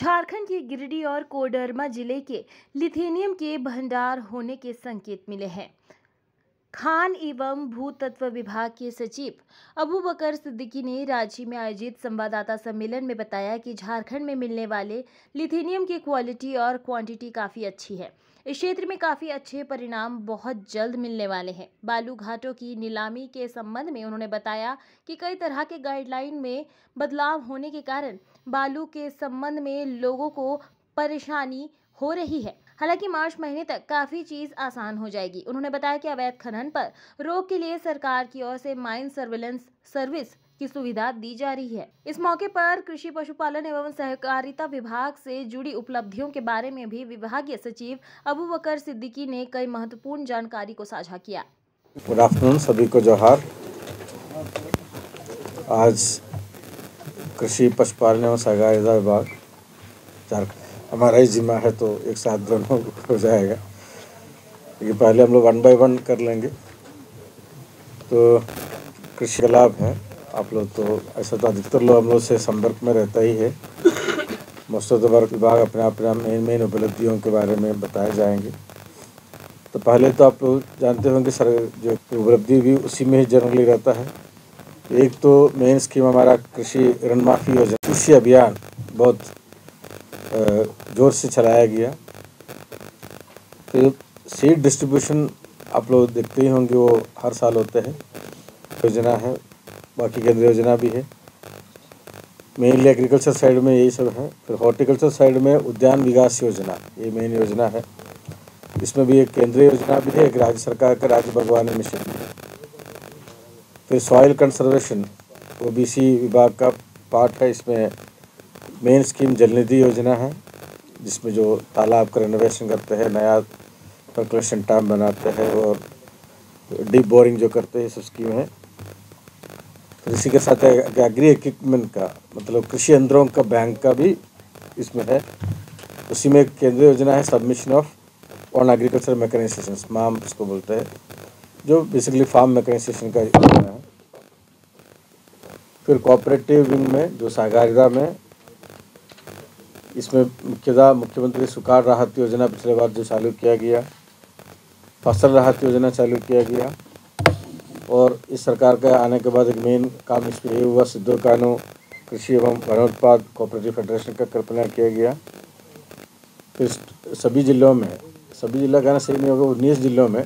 झारखंड के गिरिडीह और कोडरमा जिले के लिथेनियम के भंडार होने के संकेत मिले हैं। खान एवं भूतत्व विभाग के सचिव अबू बकर सिद्दीकी ने रांची में आयोजित संवाददाता सम्मेलन में बताया कि झारखंड में मिलने वाले लिथेनियम की क्वालिटी और क्वांटिटी काफ़ी अच्छी है। इस क्षेत्र में काफ़ी अच्छे परिणाम बहुत जल्द मिलने वाले हैं। बालू घाटों की नीलामी के संबंध में उन्होंने बताया कि कई तरह के गाइडलाइन में बदलाव होने के कारण बालू के संबंध में लोगों को परेशानी हो रही है। हालांकि मार्च महीने तक काफ़ी चीज़ आसान हो जाएगी। उन्होंने बताया कि अवैध खनन पर रोक के लिए सरकार की ओर से माइन सर्विलेंस सर्विस की सुविधा दी जा रही है। इस मौके पर कृषि पशुपालन एवं सहकारिता विभाग से जुड़ी उपलब्धियों के बारे में भी विभागीय सचिव अबू बकर सिद्दीकी ने कई महत्वपूर्ण जानकारी को साझा किया। गुड आफ्टरनून, सभी को जोहार। आज कृषि पशुपालन एवं सहकारिता विभाग झारखंड हमारा ही जिम्मा है, तो एक साथ दोनों हो जाएगा। लेकिन पहले हम लोग 1 बाय 1 कर लेंगे। तो कृषि का लाभ है, आप लोग तो ऐसा तो अधिकतर लोग हम लोग से संपर्क में रहता ही है। मोस्ट ऑफ द वर्क विभाग अपना मेन उपलब्धियों के बारे में बताए जाएंगे। तो पहले तो आप लोग जानते होंगे सर, जो उपलब्धि भी उसी में ही जनरली रहता है। एक तो मेन स्कीम हमारा कृषि ऋण माफी योजना, कृषि अभियान बहुत जोर से चलाया गया। तो सीड डिस्ट्रीब्यूशन आप लोग देखते ही होंगे, वो हर साल होते हैं। योजना है, बाकी केंद्रीय योजना भी है। मेनली एग्रीकल्चर साइड में यही सब है। फिर हॉर्टिकल्चर साइड में उद्यान विकास योजना, ये मेन योजना है। इसमें भी एक केंद्रीय योजना भी है, एक राज्य सरकार का राज्य बागवानी मिशन भी है। फिर सॉइल कंजर्वेशन ओबीसी विभाग का पार्ट है। इसमें मेन स्कीम जल निधि योजना है, जिसमें जो तालाब का रेनोवेशन करते हैं, नया पर्कुलेशन टैंक बनाते हैं और डीप बोरिंग जो करते हैं, सब स्कीम है। फिर इसी के साथ एग्री इक्विपमेंट का मतलब कृषि यंत्रों का बैंक का भी इसमें है। उसी में एक केंद्रीय योजना है, submission of on agriculture mechanization, माम इसको बोलते हैं, जो बेसिकली फार्म मैकेनाइजेशन का योजना है। फिर कोऑपरेटिव विंग में जो सहकारिता में, इसमें मुख्यतः मुख्यमंत्री सुखाड़ राहत योजना पिछले बार जो चालू किया गया, फसल राहत योजना चालू किया गया, और इस सरकार के आने के बाद एक मेन काम इसमें ये हुआ, सिद्धो कानू कृषि एवं वनोत्पाद कोऑपरेटिव फेडरेशन का कल्पना किया गया। फिर सभी जिलों में, सभी जिला कहना सही नहीं होगा, 19 जिलों में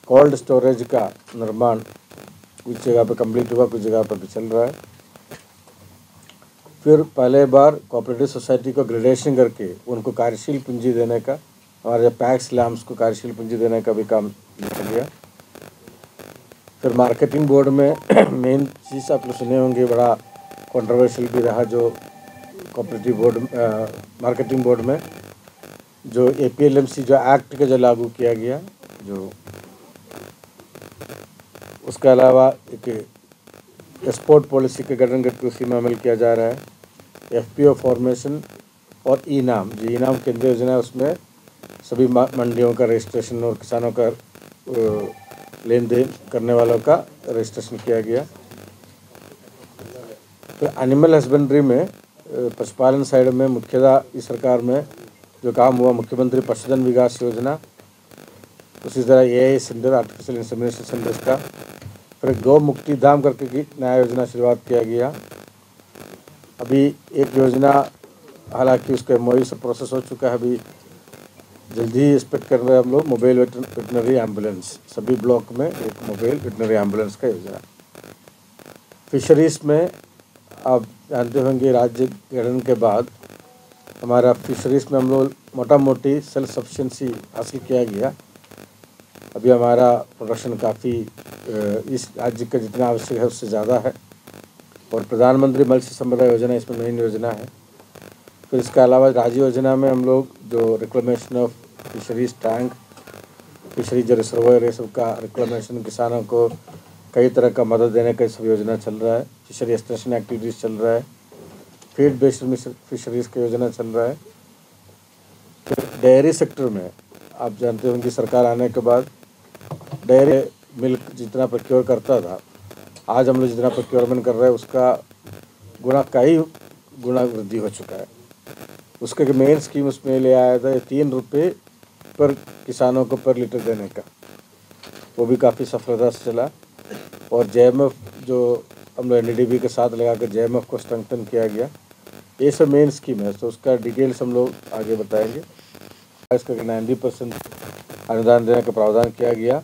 कोल्ड स्टोरेज का निर्माण कुछ जगह पर कंप्लीट हुआ, कुछ जगह पर भी चल रहा है। फिर पहले बार कोऑपरेटिव सोसाइटी को ग्रेडेशन करके उनको कार्यशील पूंजी देने का, हमारे जो पैक्स लैम्स को कार्यशील पूंजी देने का भी काम किया गया। फिर मार्केटिंग बोर्ड में मेन चीज़ आप लोग सुने होंगे, बड़ा कंट्रोवर्शियल भी रहा, जो कोऑपरेटिव बोर्ड मार्केटिंग बोर्ड में जो APLMC जो एक्ट का जो लागू किया गया, जो उसके अलावा एक एक्सपोर्ट पॉलिसी के गठन करके उसी में अमल किया जा रहा है। FPO फॉर्मेशन और ई-नाम, जो ई-नाम केंद्रीय योजना है, उसमें सभी मंडियों का रजिस्ट्रेशन और किसानों का लेन देन करने वालों का रजिस्ट्रेशन किया गया। फिर एनिमल हस्बेंड्री में पशुपालन साइड में मुख्यतः इस सरकार में जो काम हुआ, मुख्यमंत्री पशुधन विकास योजना, उसी तरह AI centre, artificial insemination centres का। फिर गौ मुक्ति धाम करके की नया योजना शुरुआत किया गया। अभी एक योजना, हालांकि उसका MOU से प्रोसेस हो चुका है, अभी जल्दी ही एक्सपेक्ट कर रहे हैं हम लोग, मोबाइल वेटनरी एम्बुलेंस, सभी ब्लॉक में एक मोबाइल वेटनरी एम्बुलेंस का योजना। फिशरीज में आप जानते होंगे, राज्य गठन के बाद हमारा फिशरीज में हम लोग मोटा मोटी सेल्फ सफिशिएंसी हासिल किया गया। अभी हमारा प्रोडक्शन काफ़ी इस राज्य का जितना आवश्यक है उससे ज़्यादा है। और प्रधानमंत्री मत्स्य संपदा योजना इसमें मेन योजना है। फिर इसके अलावा राज्य योजना में हम लोग जो reclamation of fisheries tank, fisheries reservoir, ये सब का रिक्लेमेशन, किसानों को कई तरह का मदद देने का सब योजना चल रहा है। फिशरी एक्सटेंशन एक्टिविटीज़ चल रहा है। फीड बेस्ड फिशरीज़ का योजना चल रहा है। फिर डेयरी सेक्टर में आप जानते होंगे, सरकार आने के बाद डेयरी मिल्क जितना प्रोक्योर करता था, आज हम लोग जितना प्रोक्योरमेंट कर रहे हैं उसका कई गुना वृद्धि हो चुका है। उसका मेन स्कीम उसमें ले आया था 3 रुपये पर किसानों को पर लीटर देने का, वो भी काफ़ी सफलता से चला। और JMF जो हम लोग NDDB के साथ लगाकर JMF को स्ट्रेंथन किया गया, ये सब मेन स्कीम है। तो उसका डिटेल्स हम लोग आगे बताएंगे। इसका 90% अनुदान देने का प्रावधान किया गया।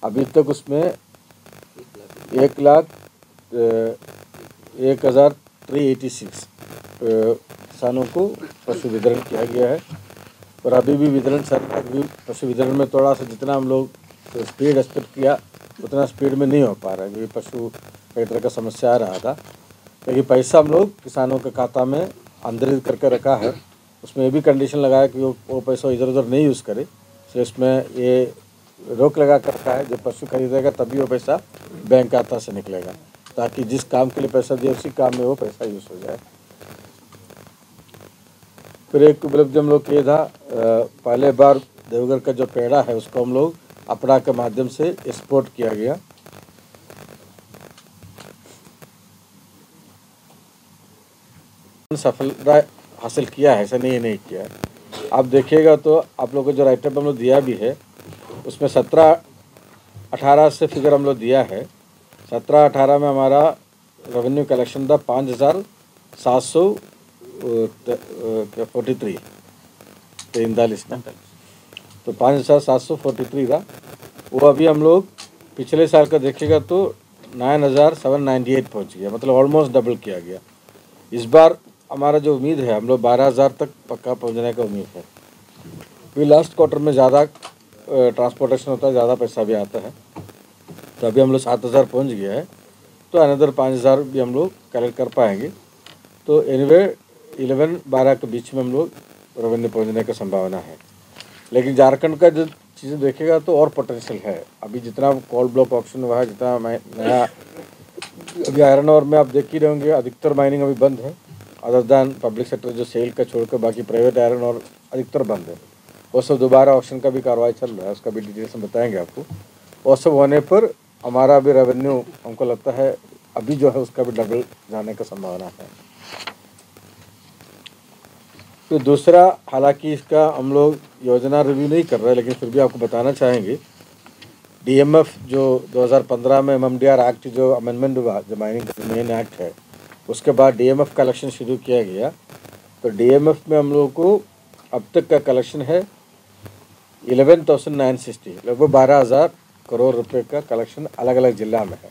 अभी तक उसमें 1,0386 किसानों को पशु वितरण किया गया है। और अभी भी वितरण पशु वितरण में थोड़ा सा जितना हम लोग स्पीड एक्सपेक्ट किया उतना स्पीड में नहीं हो पा रहा है, क्योंकि पशु कई तरह का समस्या आ रहा था। लेकिन पैसा हम लोग किसानों के खाता में अंतरित करके रखा है। उसमें ये भी कंडीशन लगाया कि वो पैसा इधर उधर नहीं यूज़ करे, तो इसमें ये रोक लगा कर रखा है, जब पशु खरीदेगा तभी वो पैसा बैंक खाता से निकलेगा, ताकि जिस काम के लिए पैसा दिया उसी काम में वो पैसा यूज़ हो जाए। फिर एक उपलब्धि हम लोग किया था, पहले बार देवघर का जो पेड़ा है उसको हम लोग अपड़ा के माध्यम से एक्सपोर्ट किया गया। सफलता हासिल किया है, ऐसा नहीं किया है। आप देखिएगा तो आप लोगों को जो राइटअप हम लोग दिया भी है उसमें 17-18 से फिगर हम लोग दिया है। 17-18 में हमारा रेवेन्यू कलेक्शन था 5,743 ना, तो 5,743 था। वो अभी हम लोग पिछले साल का देखिएगा तो 9,798 पहुँच गया, मतलब ऑलमोस्ट डबल किया गया। इस बार हमारा जो उम्मीद है, हम लोग 12,000 तक पक्का पहुंचने का उम्मीद है। फिर लास्ट क्वार्टर में ज़्यादा ट्रांसपोर्टेशन होता है, ज़्यादा पैसा भी आता है, तो अभी हम लोग 7,000 पहुँच गया है, तो अनदर 5,000 भी हम लोग कलेक्ट कर पाएंगे। तो एनीवे 11-12 के बीच में हम लोग रेवेन्यू पहुँचने का संभावना है। लेकिन झारखंड का जो चीज़ें देखेगा तो और पोटेंशियल है। अभी जितना कोल ब्लॉक ऑप्शन हुआ है, जितना नया अभी आयरन और में आप देख ही रहेंगे, अधिकतर माइनिंग अभी बंद है, अदर दैन पब्लिक सेक्टर जो सेल का छोड़कर बाकी प्राइवेट आयरन और अधिकतर बंद है। वो सब दोबारा ऑप्शन का भी कार्रवाई चल रहा है, उसका भी डिटेल्स हम बताएंगे आपको। वो सब होने पर हमारा भी रेवेन्यू हमको लगता है अभी जो है उसका भी डबल जाने का संभावना है। तो दूसरा, हालांकि इसका हम लोग योजना रिव्यू नहीं कर रहे, लेकिन फिर भी आपको बताना चाहेंगे, DMF जो 2015 में MMDR एक्ट जो अमेंडमेंट हुआ, जो माइनिंग का मेन एक्ट है, उसके बाद DMF कलेक्शन शुरू किया गया। तो DMF में हम लोगों को अब तक का कलेक्शन है 11,960, लगभग 12,000 करोड़ रुपए का कलेक्शन अलग अलग जिला में है।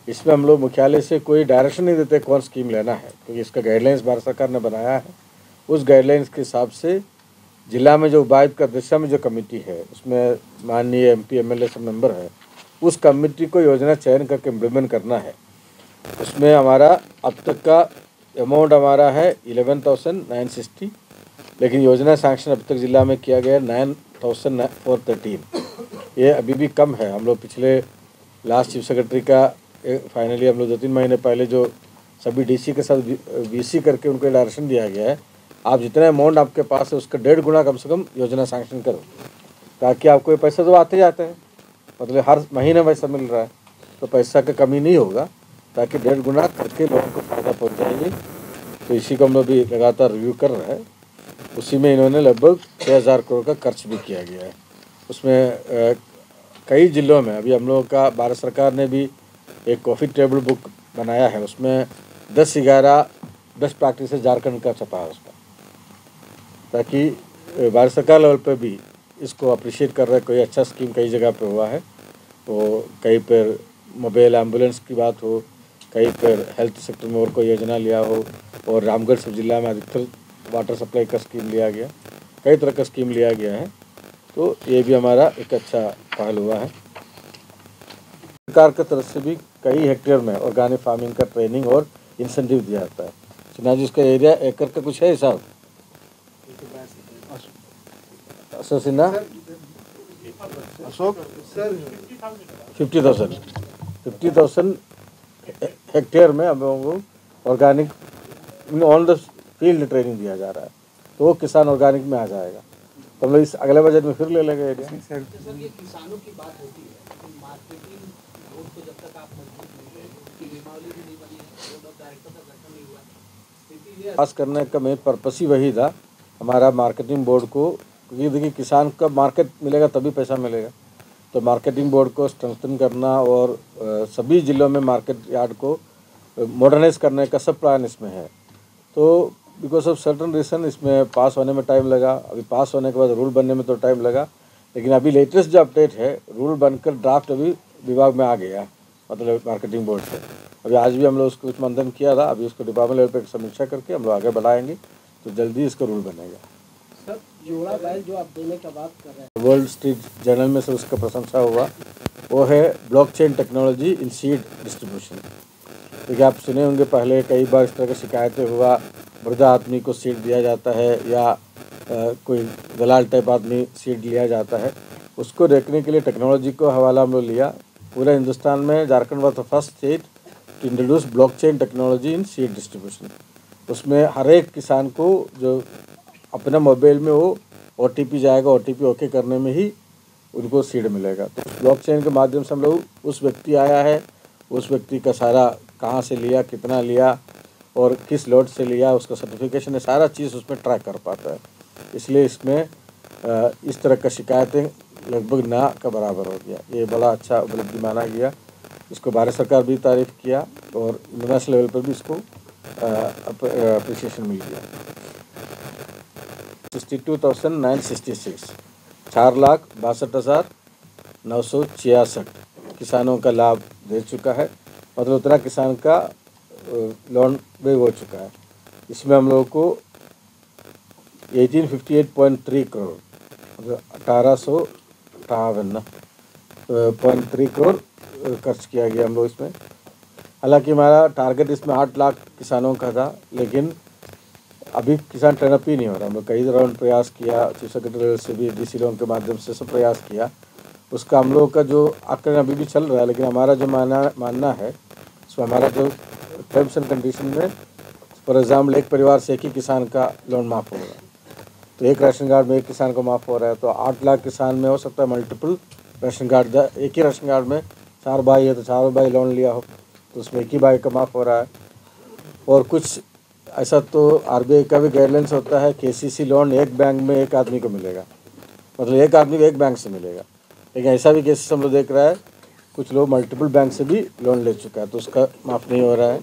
इसमें हम लोग मुख्यालय से कोई डायरेक्शन नहीं देते कौन स्कीम लेना है, क्योंकि इसका गाइडलाइंस भारत सरकार ने बनाया है। उस गाइडलाइंस के हिसाब से जिला में जो उपायुक्त का दिशा में जो कमेटी है, उसमें माननीय MP MLA सब मेंबर है, उस कमेटी को योजना चयन करके इम्प्लीमेंट करना है। उसमें हमारा अब तक का अमाउंट हमारा है 11,960, लेकिन योजना सैंक्शन अब तक जिला में किया गया 9,413। ये अभी भी कम है। हम लोग पिछले लास्ट चीफ सेक्रेटरी का फाइनली हम लोग 2-3 महीने पहले जो सभी DC के साथ VC करके उनको डायरेक्शन दिया गया है, आप जितना अमाउंट आपके पास है उसका 1.5 गुना कम से कम योजना सैंक्शन करो, ताकि आपको ये पैसा तो आते जाते हैं, मतलब हर महीने पैसा मिल रहा है, तो पैसा का कमी नहीं होगा, ताकि 1.5 गुना करके लोगों को फ़ायदा पहुँचाएंगे। तो इसी को हम लोग भी लगातार रिव्यू कर रहे हैं। उसी में इन्होंने लगभग 6,000 करोड़ का खर्च भी किया गया है। उसमें कई जिलों में अभी हम लोगों का भारत सरकार ने भी एक कॉफ़ी टेबल बुक बनाया है, उसमें 10-11 बेस्ट प्रैक्टिसेस झारखंड का छपा है उसमें, ताकि भारत सरकार लेवल पे भी इसको अप्रिशिएट कर रहे हैं। कोई अच्छा स्कीम कई जगह पे हुआ है, तो कहीं पर मोबाइल एम्बुलेंस की बात हो, कहीं पर हेल्थ सेक्टर में और कोई योजना लिया हो, और रामगढ़ सब जिला में अधिकतर वाटर सप्लाई का स्कीम लिया गया, कई तरह का स्कीम लिया गया है। तो ये भी हमारा एक अच्छा पहल हुआ है। सरकार की तरफ से भी कई हेक्टेयर में ऑर्गेनिक फार्मिंग का ट्रेनिंग और इंसेंटिव दिया जाता है। सिन्हा जी, इसका एरिया एकड़ का कुछ है हिसाब? सिन्हा 50,000 हेक्टेयर में हम लोगों को organic on the field training दिया जा रहा है, तो वो किसान ऑर्गेनिक में आ जाएगा। तो हम लोग इस अगले बजट में फिर ले लेंगे एरिया। सर, ये किसानों की बात होती है, लेकिन मार्केटिंग रोड को जब तक आप मजबूत नहीं है, कि नियमावली भी नहीं बनी है, बोर्ड ऑफ डायरेक्टर का गठन नहीं हुआ, पास करने का मेन पर्पस ही वही था हमारा मार्केटिंग बोर्ड को, क्योंकि देखिए किसान का मार्केट मिलेगा तभी पैसा मिलेगा। तो मार्केटिंग बोर्ड को स्ट्रेंथन करना और सभी जिलों में मार्केट यार्ड को मॉडर्नाइज करने का सब प्लान इसमें है। तो बिकॉज ऑफ सर्टन रीज़न इसमें पास होने में टाइम लगा, अभी पास होने के बाद रूल बनने में तो टाइम लगा, लेकिन अभी लेटेस्ट जो अपडेट है रूल बनकर ड्राफ्ट अभी विभाग में आ गया, मतलब मार्केटिंग बोर्ड से। अभी आज भी हम लोग उसको कुछ मंथन किया था, अभी उसको डिपार्टमेंट लेवल पर समीक्षा करके हम लोग आगे बढ़ाएंगे, तो जल्दी इसका रूल बनेगा। सर जोड़ा बैल जो आप देने का बात कर रहे हैं, वर्ल्ड स्ट्रीट जर्नल में से उसका प्रशंसा हुआ, वो है blockchain technology in seed distribution. देखिए आप सुने होंगे पहले कई बार इस तरह की शिकायतें हुआ, वृद्धा आदमी को सीड दिया जाता है या कोई दलाल टाइप आदमी सीड लिया जाता है। उसको देखने के लिए टेक्नोलॉजी को हवाला हम लोग लिया। पूरे हिंदुस्तान में Jharkhand was the first state to introduce blockchain technology in seed distribution. उसमें हर एक किसान को जो अपने मोबाइल में वो OTP जाएगा, OTP ओके करने में ही उनको सीड मिलेगा। तो ब्लॉकचेन के माध्यम से हम लोग उस व्यक्ति आया है, उस व्यक्ति का सारा कहाँ से लिया, कितना लिया और किस लॉट से लिया, उसका सर्टिफिकेशन है, सारा चीज़ उसमें ट्रैक कर पाता है। इसलिए इसमें इस तरह का शिकायतें लगभग ना का बराबर हो गया। ये बड़ा अच्छा उपलब्धि माना गया। इसको भारत सरकार भी तारीफ़ किया और इंटरनेशनल लेवल पर भी इसको अप्रिसिएशन मिल गया। 62,966 4,62,966 किसानों का लाभ दे चुका है, मतलब उतना किसान का लोन भी हो चुका है। इसमें हम लोगों को 1858.3 करोड़ मतलब 1858.3 करोड़ खर्च किया गया हम लोग इसमें। हालांकि हमारा टारगेट इसमें 8 लाख किसानों का था, लेकिन अभी किसान टर्नअप ही नहीं हो रहा। हम लोग कई राउंड प्रयास किया, चीफ सेक्रेटरी से भी, DC लोन के माध्यम से सब प्रयास किया। उसका हम लोग का जो आकलन अभी भी चल रहा है, लेकिन हमारा जो मानना है उसमें हमारा जो टर्म्स एंड कंडीशन में फॉर एग्जाम्पल एक परिवार से एक ही किसान का लोन माफ़ होगा, तो एक राशन कार्ड में एक किसान को माफ़ हो रहा है। तो 8 लाख किसान में हो सकता है मल्टीपल राशन कार्ड, एक ही राशन कार्ड में 4 भाई है तो 4 भाई लोन लिया हो, तो उसमें एक ही भाई का माफ़ हो रहा है। और कुछ ऐसा तो RBI का भी गाइडलाइंस होता है, KCC लोन एक बैंक में एक आदमी को मिलेगा, मतलब एक आदमी को एक बैंक से मिलेगा, लेकिन ऐसा भी केसेस हम लोग देख रहा है कुछ लोग मल्टीपल बैंक से भी लोन ले चुका है, तो उसका माफ़ नहीं हो रहा है।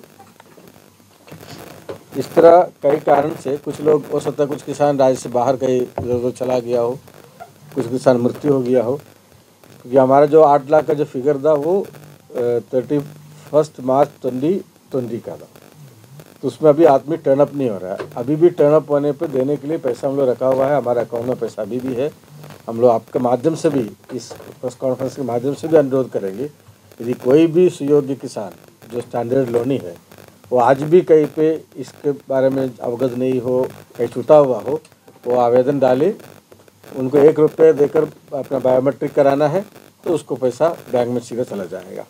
इस तरह कई कारण से कुछ लोग हो सकता है, कुछ किसान राज्य से बाहर कहीं इधर चला गया हो, कुछ किसान मृत्यु हो गया हो, क्योंकि हमारा जो 8 लाख का जो फिगर था वो 31 मार्च 2020 का था, तो उसमें अभी आदमी टर्नअप नहीं हो रहा है। अभी भी टर्नअप होने पे देने के लिए पैसा हम लोग रखा हुआ है, हमारे अकाउंट में पैसा अभी भी है। हम लोग आपके माध्यम से भी, इस प्रेस कॉन्फ्रेंस के माध्यम से भी अनुरोध करेंगे, यदि कोई भी सुयोग्य किसान जो स्टैंडर्ड लोनी है वो आज भी कहीं पे इसके बारे में अवगत नहीं हो, कहीं छूटा हुआ हो, वो आवेदन डाले। उनको 1 रुपये देकर अपना बायोमेट्रिक कराना है, तो उसको पैसा बैंक में सीधा चला जाएगा।